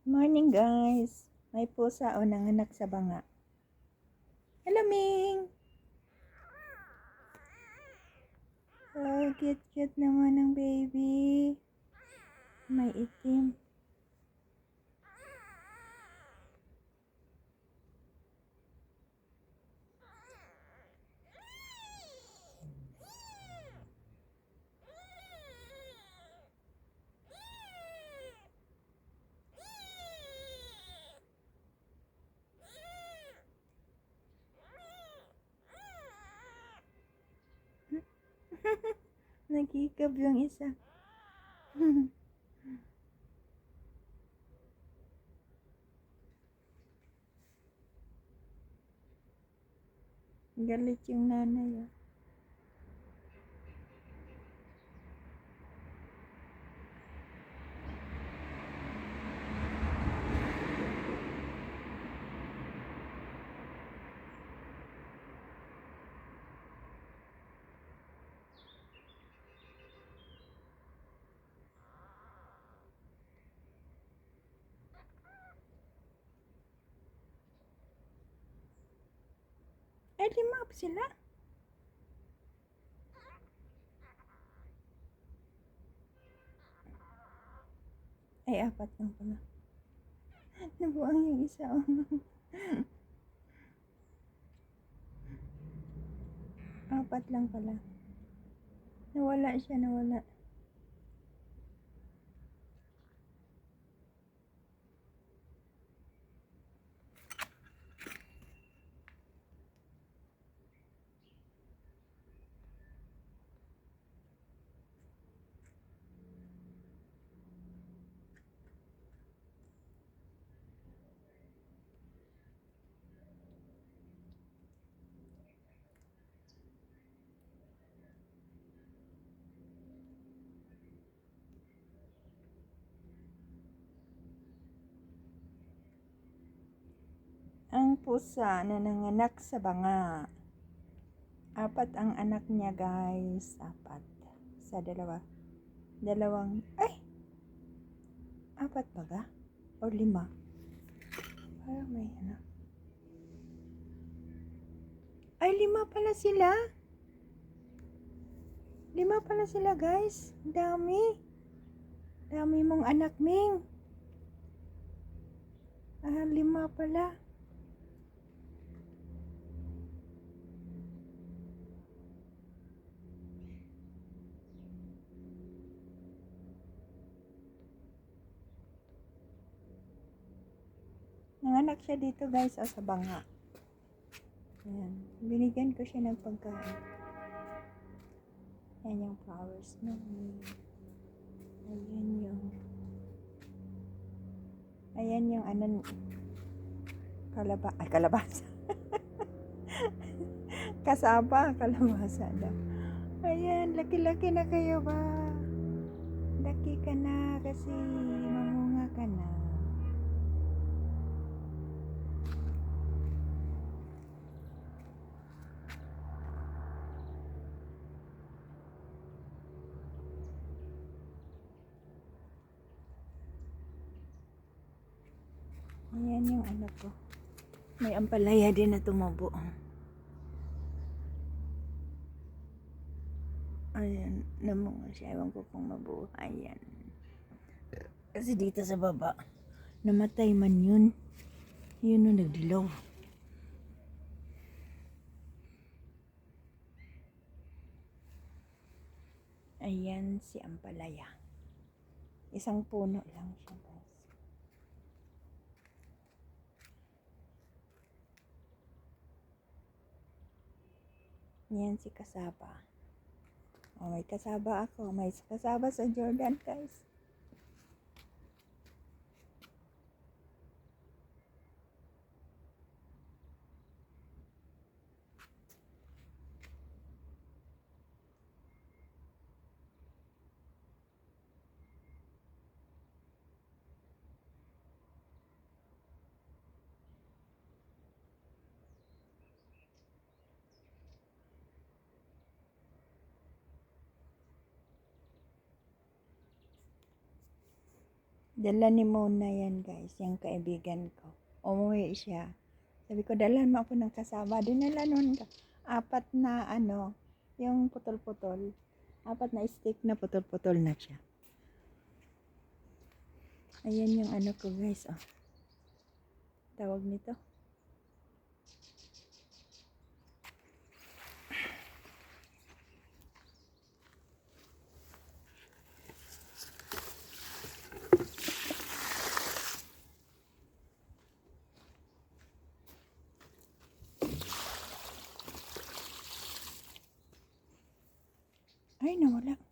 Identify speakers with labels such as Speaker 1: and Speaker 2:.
Speaker 1: Morning guys! May pusa o nanganak sa banga. Hello Ming! Oh, cute naman ng baby. May itim. Nagkikab yung isa. Galit yung nanay. Oh. Ay, 5 sila? Ay, 4 lang pala. Nabuang yung isa. Oh. Apat lang pala. Nawala siya, nawala. Ang pusa na nanganak sa banga. 4 ang anak niya guys. 4. Sa dalawa. Dalawang, ay! 4 ba ga? Or 5? Parang may ano. Ay, 5 pala sila. 5 pala sila guys. Dami. Dami mong anak, Ming. 5 pala. Nanganak siya dito guys, sa banga. Ayan. Binigyan ko siya ng pagkain. Ayan yung flowers no. Ayan yung ano, kalabasa. Kasaba, kalabasa daw. Ayan, laki-laki na kayo ba? Laki ka na kasi mamunga ka na. Ayan yung ano ko. May ampalaya din na tumubo. Ayan, namunga siya. Ewan ko kung mabuhay yan. Kasi dito sa baba, namatay man yun. Yun yung nagdilaw. Ayan si ampalaya. Isang puno lang siya guys. Yan si kasaba. Oh, may kasaba ako. May kasaba sa Jordan guys. Dala ni Mona yan guys, yung kaibigan ko. Umuwi siya. Sabi ko, dalhan mo ako ng kasama. Dinala nun ka. 4 na yung putol-putol. 4 na stick na putol-putol na siya. Ayan yung ko guys, oh. Tawag nito. Ay, nawala.